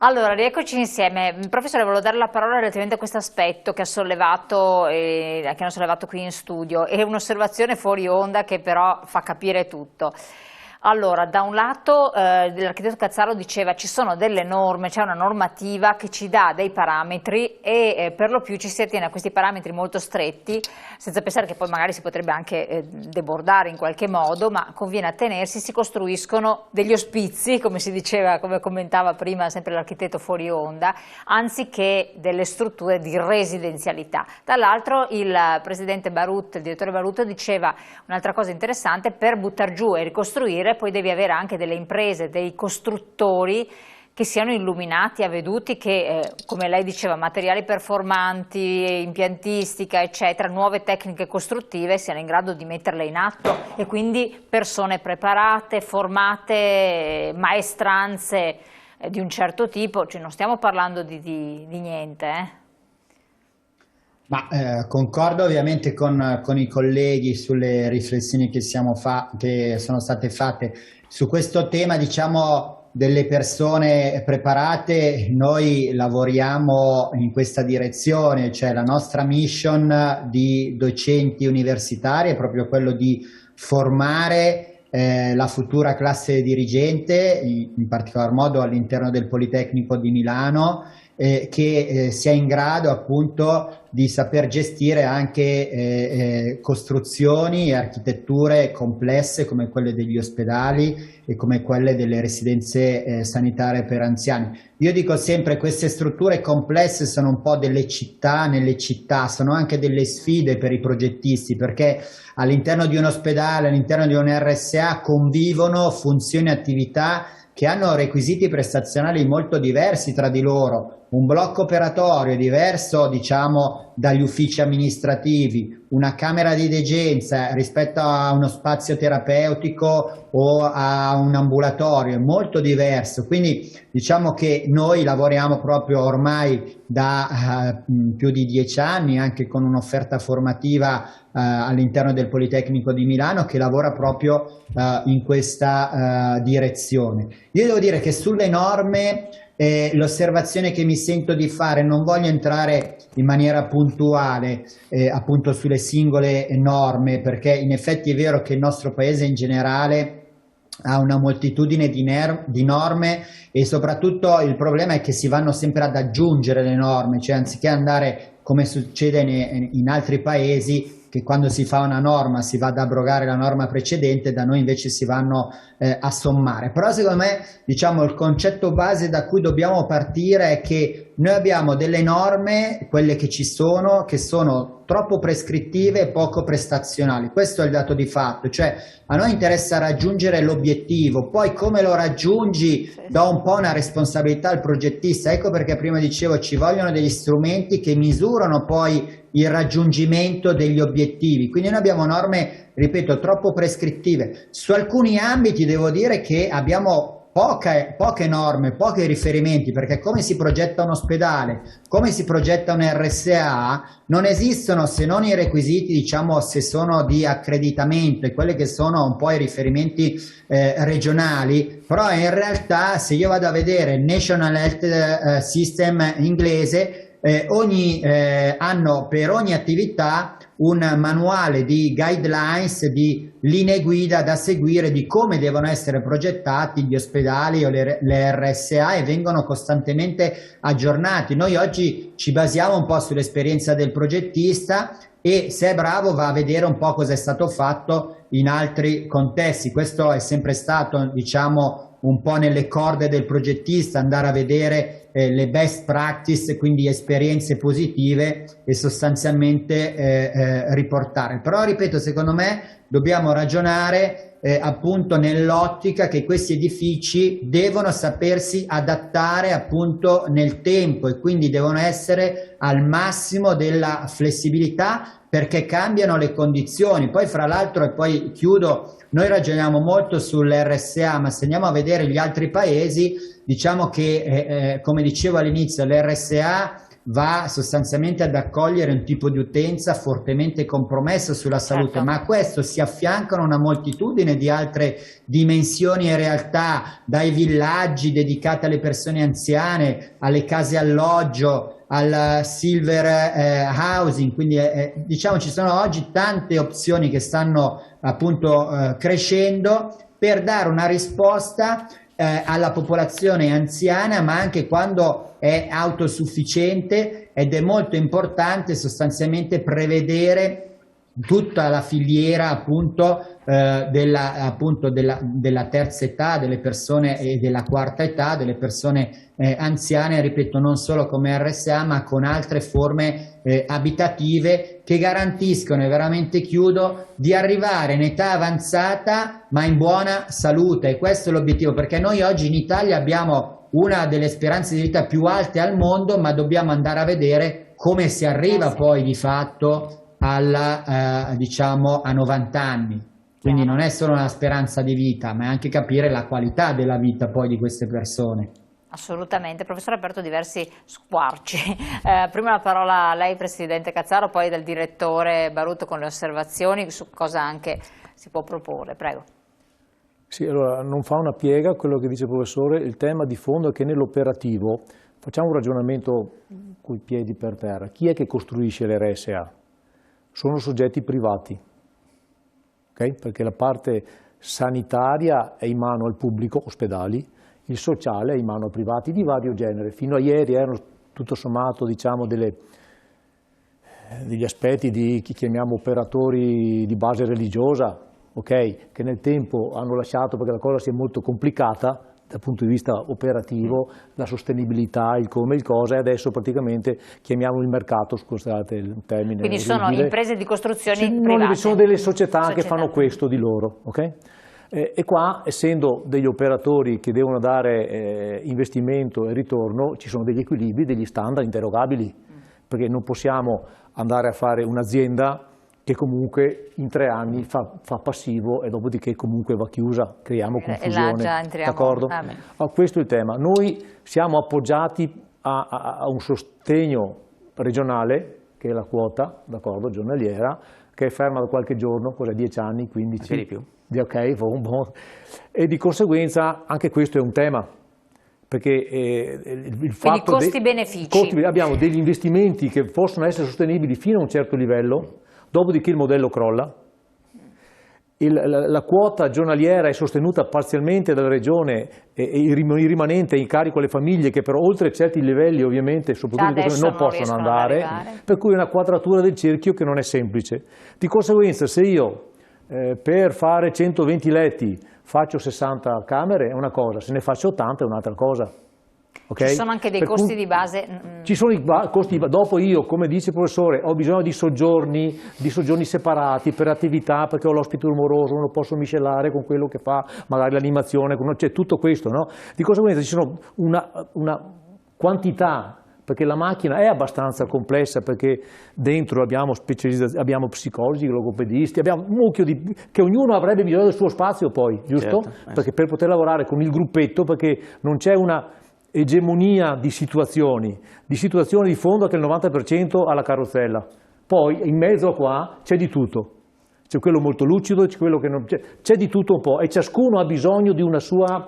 Allora, rieccoci insieme. Professore, volevo dare la parola relativamente a questo aspetto che ha sollevato, che hanno sollevato qui in studio. È un'osservazione fuori onda che però fa capire tutto. Allora, da un lato l'architetto Cazzaro diceva ci sono delle norme, c'è una normativa che ci dà dei parametri e per lo più ci si attiene a questi parametri molto stretti, senza pensare che poi magari si potrebbe anche debordare in qualche modo, ma conviene attenersi, si costruiscono degli ospizi, come si diceva, come commentava prima sempre l'architetto fuori onda, anziché delle strutture di residenzialità. Dall'altro il presidente Barut, il direttore Barut diceva un'altra cosa interessante: per buttar giù e ricostruire poi devi avere anche delle imprese, dei costruttori che siano illuminati, avveduti, che come lei diceva, materiali performanti, impiantistica eccetera, nuove tecniche costruttive siano in grado di metterle in atto, e quindi persone preparate, formate, maestranze di un certo tipo, cioè non stiamo parlando di niente. Ma concordo ovviamente con i colleghi sulle riflessioni che sono state fatte su questo tema, diciamo, delle persone preparate. Noi lavoriamo in questa direzione, cioè la nostra mission di docenti universitari è proprio quello di formare la futura classe dirigente, in particolar modo all'interno del Politecnico di Milano, che sia in grado appunto di saper gestire anche costruzioni e architetture complesse come quelle degli ospedali e come quelle delle residenze sanitarie per anziani. Io dico sempre, queste strutture complesse sono un po' delle città nelle città, sono anche delle sfide per i progettisti, perché all'interno di un ospedale, all'interno di un RSA convivono funzioni e attività che hanno requisiti prestazionali molto diversi tra di loro. Un blocco operatorio è diverso, diciamo, dagli uffici amministrativi, una camera di degenza rispetto a uno spazio terapeutico o a un ambulatorio è molto diverso. Quindi diciamo che noi lavoriamo proprio ormai da più di 10 anni anche con un'offerta formativa all'interno del Politecnico di Milano che lavora proprio in questa direzione. Io devo dire che sulle norme l'osservazione che mi sento di fare, non voglio entrare in maniera puntuale appunto sulle singole norme, perché in effetti è vero che il nostro paese in generale ha una moltitudine di norme e soprattutto il problema è che si vanno sempre ad aggiungere le norme, cioè anziché andare come succede in altri paesi, che quando si fa una norma si va ad abrogare la norma precedente, da noi invece si vanno a sommare. Però secondo me, diciamo, il concetto base da cui dobbiamo partire è che noi abbiamo delle norme, quelle che ci sono, che sono troppo prescrittive e poco prestazionali. Questo è il dato di fatto, cioè a noi interessa raggiungere l'obiettivo, poi come lo raggiungi dà un po' una responsabilità al progettista. Ecco perché prima dicevo ci vogliono degli strumenti che misurano poi il raggiungimento degli obiettivi. Quindi noi abbiamo norme, ripeto, troppo prescrittive. Su alcuni ambiti devo dire che abbiamo poche norme, pochi riferimenti, perché come si progetta un ospedale, come si progetta un RSA, non esistono se non i requisiti, diciamo, se sono di accreditamento e quelli che sono un po' i riferimenti regionali, però in realtà se io vado a vedere il National Health System inglese, ogni anno per ogni attività un manuale di guidelines, di linee guida da seguire di come devono essere progettati gli ospedali o le RSA, e vengono costantemente aggiornati. Noi oggi ci basiamo un po' sull'esperienza del progettista e se è bravo va a vedere un po' cosa è stato fatto in altri contesti. Questo è sempre stato, diciamo, un po' nelle corde del progettista, andare a vedere le best practice, quindi esperienze positive, e sostanzialmente riportare. Però ripeto, secondo me dobbiamo ragionare appunto nell'ottica che questi edifici devono sapersi adattare appunto nel tempo e quindi devono essere al massimo della flessibilità, perché cambiano le condizioni. Poi fra l'altro, e poi chiudo, noi ragioniamo molto sull'RSA, ma se andiamo a vedere gli altri paesi, diciamo che come dicevo all'inizio, l'RSA va sostanzialmente ad accogliere un tipo di utenza fortemente compromesso sulla salute, Certo. ma a questo si affiancano una moltitudine di altre dimensioni e realtà, dai villaggi dedicati alle persone anziane, alle case alloggio, al silver housing, quindi diciamo ci sono oggi tante opzioni che stanno appunto crescendo per dare una risposta alla popolazione anziana, ma anche quando è autosufficiente, ed è molto importante sostanzialmente prevedere tutta la filiera appunto della terza età, delle persone e della quarta età, delle persone anziane, ripeto, non solo come RSA ma con altre forme abitative che garantiscono, e veramente chiudo, di arrivare in età avanzata ma in buona salute. E questo è l'obiettivo, perché noi oggi in Italia abbiamo una delle speranze di vita più alte al mondo, ma dobbiamo andare a vedere come si arriva poi di fatto diciamo a 90 anni. Quindi non è solo una speranza di vita, ma è anche capire la qualità della vita poi di queste persone. Assolutamente, professore ha aperto diversi squarci. Prima la parola a lei, Presidente Cazzaro, poi dal direttore Baruto con le osservazioni su cosa anche si può proporre. Prego. Sì, allora non fa una piega quello che dice il professore, il tema di fondo è che nell'operativo facciamo un ragionamento coi piedi per terra. Chi è che costruisce le RSA? Sono soggetti privati, okay? Perché la parte sanitaria è in mano al pubblico, ospedali, il sociale è in mano a privati di vario genere. Fino a ieri erano tutto sommato diciamo degli aspetti di chi chiamiamo operatori di base religiosa, okay? Che nel tempo hanno lasciato perché la cosa si è molto complicata dal punto di vista operativo, la sostenibilità, il come, il cosa, e adesso praticamente chiamiamo il mercato, scusate il termine. Quindi sono imprese di costruzioni private. Sono delle società che fanno questo di loro, ok? E qua, essendo degli operatori che devono dare investimento e ritorno, ci sono degli equilibri, degli standard interrogabili, perché non possiamo andare a fare un'azienda che comunque in 3 anni fa passivo e dopodiché comunque va chiusa, creiamo confusione, d'accordo? Questo è il tema. Noi siamo appoggiati a un sostegno regionale, che è la quota, d'accordo, giornaliera, che è ferma da qualche giorno, cos'è, 10 anni, 15? Anche di più. Ok, e di conseguenza anche questo è un tema. Perché il fatto costi-benefici. Abbiamo degli investimenti che possono essere sostenibili fino a un certo livello, dopodiché il modello crolla. La quota giornaliera è sostenuta parzialmente dalla regione e il rimanente è in carico alle famiglie che però oltre certi livelli ovviamente soprattutto non possono andare, per cui è una quadratura del cerchio che non è semplice. Di conseguenza se io per fare 120 letti faccio 60 camere è una cosa, se ne faccio 80 è un'altra cosa. Okay? Ci sono anche dei costi di base. Ci sono i costi, dopo io, come dice il professore, ho bisogno di soggiorni separati per attività, perché ho l'ospite rumoroso, non lo posso miscelare con quello che fa magari l'animazione, c'è tutto questo, no? Di conseguenza ci sono una quantità, perché la macchina è abbastanza complessa, perché dentro abbiamo abbiamo psicologi, logopedisti, abbiamo un mucchio che ognuno avrebbe bisogno del suo spazio poi, giusto? Certo, perché per poter lavorare con il gruppetto, perché non c'è una egemonia di situazioni di fondo che il 90% ha la carrozzella, poi in mezzo a qua c'è di tutto, c'è quello molto lucido, c'è quello che non c'è di tutto un po' e ciascuno ha bisogno di una sua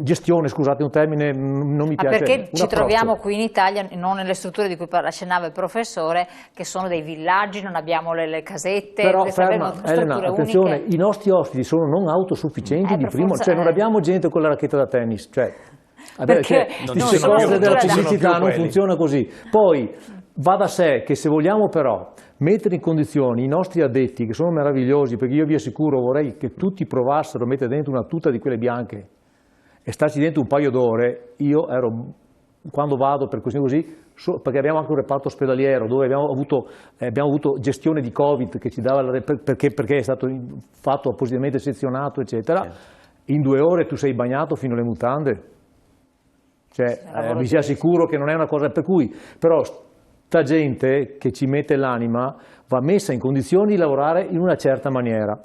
gestione, scusate un termine non mi piace. Perché ci troviamo qui in Italia, non nelle strutture di cui accennava il professore, che sono dei villaggi, non abbiamo le casette, però Elena, attenzione, uniche. I nostri ospiti sono non autosufficienti di primo, cioè non abbiamo gente con la racchetta da tennis, perché queste cose della pubblicità non funziona così. Poi va da sé che se vogliamo però mettere in condizioni i nostri addetti, che sono meravigliosi, perché io vi assicuro vorrei che tutti provassero a mettere dentro una tuta di quelle bianche e starci dentro un paio d'ore. Io ero, quando vado per così, perché abbiamo anche un reparto ospedaliero dove abbiamo avuto gestione di Covid che ci dava perché è stato fatto appositamente sezionato eccetera. In 2 ore tu sei bagnato fino alle mutande. Vi sia sicuro che non è una cosa per cui, però sta gente che ci mette l'anima va messa in condizioni di lavorare in una certa maniera,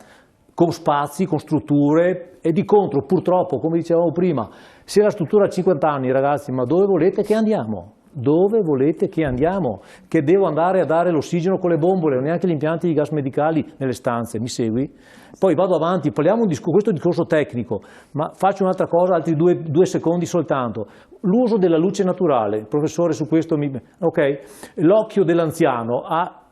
con spazi, con strutture e di contro purtroppo, come dicevamo prima, se la struttura ha 50 anni ragazzi, ma dove volete che andiamo? Dove volete che andiamo? Che devo andare a dare l'ossigeno con le bombole, non neanche gli impianti di gas medicali nelle stanze, mi segui? Poi vado avanti, parliamo di questo discorso tecnico, ma faccio un'altra cosa, altri due secondi soltanto. L'uso della luce naturale, il professore su questo ok, l'occhio dell'anziano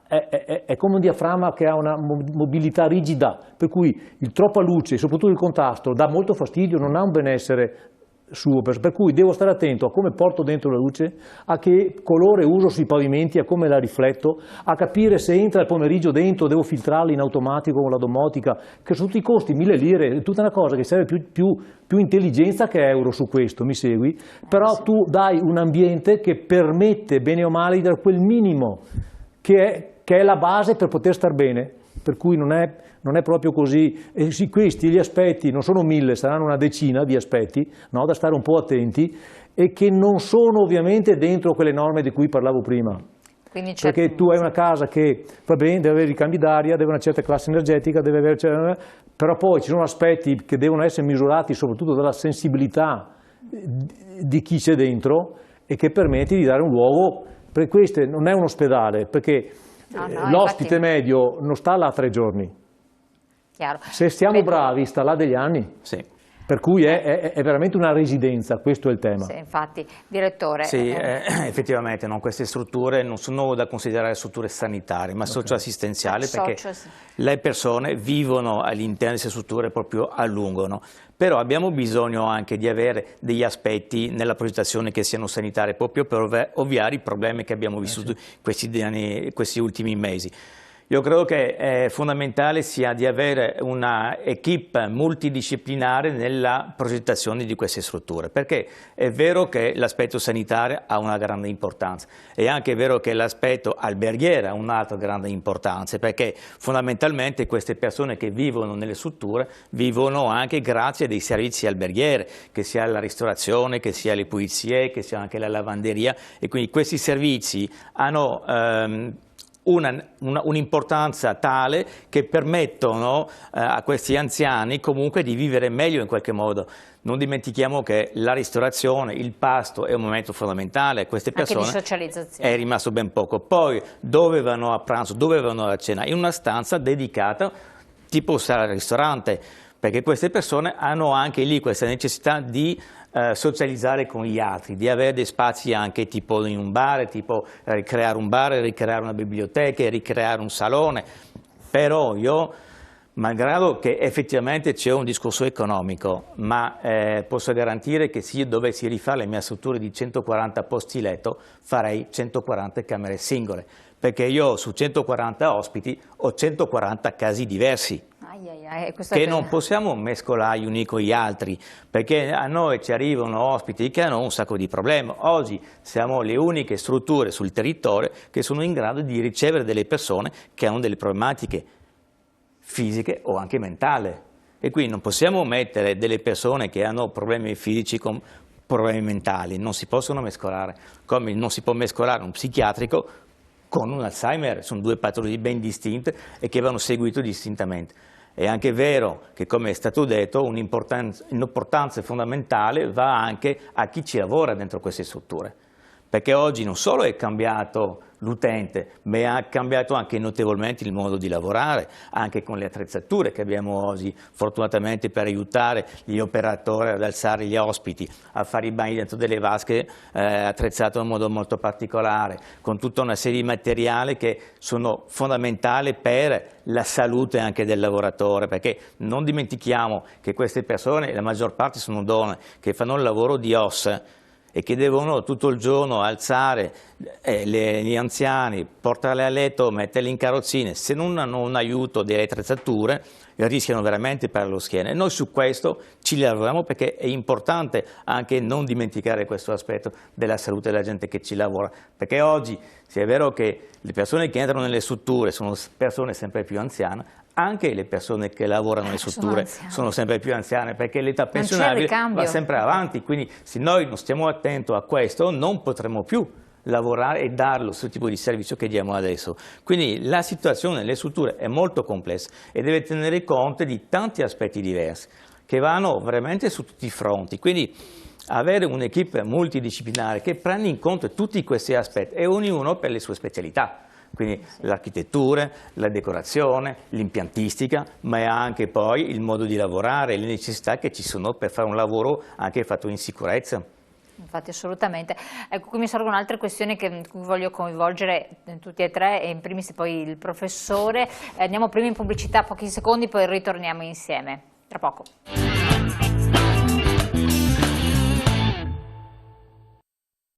è come un diaframma che ha una mobilità rigida, per cui troppa luce e soprattutto il contrasto dà molto fastidio, non ha un benessere suo, per cui devo stare attento a come porto dentro la luce, a che colore uso sui pavimenti, a come la rifletto, a capire se entra il pomeriggio dentro, devo filtrarla in automatico con la domotica, che sono tutti i costi, 1000 lire, è tutta una cosa che serve più intelligenza che euro su questo, mi segui? Però tu dai un ambiente che permette bene o male di dare quel minimo che è la base per poter star bene, per cui non è proprio così. E sì, questi gli aspetti non sono 1000, saranno una decina di aspetti, no, da stare un po' attenti, e che non sono ovviamente dentro quelle norme di cui parlavo prima. Perché tu hai una casa che va bene, deve avere i cambi d'aria, deve avere una certa classe energetica, però poi ci sono aspetti che devono essere misurati soprattutto dalla sensibilità di chi c'è dentro e che permette di dare un luogo. Per questo non è un ospedale, perché l'ospite medio non sta là 3 giorni. Chiaro. Se siamo bravi sta là degli anni. Sì. Per cui è veramente una residenza, questo è il tema. Sì, infatti, direttore. Sì, effettivamente queste strutture non sono da considerare strutture sanitarie, ma socioassistenziali, perché le persone vivono all'interno di queste strutture proprio a lungo, no? Però abbiamo bisogno anche di avere degli aspetti nella progettazione che siano sanitari, proprio per ovviare i problemi che abbiamo vissuto questi ultimi mesi. Io credo che è fondamentale sia di avere una equipe multidisciplinare nella progettazione di queste strutture, perché è vero che l'aspetto sanitario ha una grande importanza, è anche vero che l'aspetto alberghiero ha un'altra grande importanza, perché fondamentalmente queste persone che vivono nelle strutture vivono anche grazie a dei servizi alberghieri, che sia la ristorazione, che sia le pulizie, che sia anche la lavanderia, e quindi questi servizi hanno un'importanza tale che permettono a questi anziani comunque di vivere meglio in qualche modo. Non dimentichiamo che la ristorazione, il pasto è un momento fondamentale, queste persone anche di socializzazione. È rimasto ben poco. Poi dove vanno a pranzo, dove vanno a cena? In una stanza dedicata tipo sala al ristorante, perché queste persone hanno anche lì questa necessità di socializzare con gli altri, di avere dei spazi anche tipo in un bar, tipo ricreare un bar, ricreare una biblioteca, ricreare un salone. Però io, malgrado che effettivamente c'è un discorso economico, ma posso garantire che se io dovessi rifare le mie strutture di 140 posti letto, farei 140 camere singole, perché io su 140 ospiti ho 140 casi diversi. Che non possiamo mescolare gli uni con gli altri, perché a noi ci arrivano ospiti che hanno un sacco di problemi. Oggi siamo le uniche strutture sul territorio che sono in grado di ricevere delle persone che hanno delle problematiche fisiche o anche mentali, e quindi non possiamo mettere delle persone che hanno problemi fisici con problemi mentali, non si possono mescolare, come non si può mescolare un psichiatrico con un Alzheimer. Sono due patologie ben distinte e che vanno seguite distintamente. È anche vero che, come è stato detto, un'importanza fondamentale va anche a chi ci lavora dentro queste strutture, perché oggi non solo è cambiato l'utente, ma ha cambiato anche notevolmente il modo di lavorare, anche con le attrezzature che abbiamo oggi, fortunatamente, per aiutare gli operatori ad alzare gli ospiti, a fare i bagni dentro delle vasche attrezzate in modo molto particolare, con tutta una serie di materiali che sono fondamentali per la salute anche del lavoratore, perché non dimentichiamo che queste persone, la maggior parte sono donne, che fanno un lavoro di ossa, e che devono tutto il giorno alzare gli anziani, portarli a letto, metterli in carrozzine. Se non hanno un aiuto delle attrezzature rischiano veramente per lo schiena, e noi su questo ci lavoriamo, perché è importante anche non dimenticare questo aspetto della salute della gente che ci lavora, perché oggi, se è vero che le persone che entrano nelle strutture sono persone sempre più anziane, anche le persone che lavorano nelle strutture sono sempre più anziane, perché l'età pensionabile va sempre avanti, quindi se noi non stiamo attenti a questo non potremo più lavorare e dare lo stesso tipo di servizio che diamo adesso. Quindi la situazione nelle strutture è molto complessa e deve tenere conto di tanti aspetti diversi che vanno veramente su tutti i fronti. Quindi avere un'equipe multidisciplinare che prenda in conto tutti questi aspetti e ognuno per le sue specialità. Quindi l'architettura, la decorazione, l'impiantistica, ma anche poi il modo di lavorare, le necessità che ci sono per fare un lavoro anche fatto in sicurezza. Infatti assolutamente. Ecco, qui mi sorgono altre questioni che voglio coinvolgere tutti e tre, e in primis poi il professore. Andiamo prima in pubblicità, pochi secondi, poi ritorniamo insieme. Tra poco.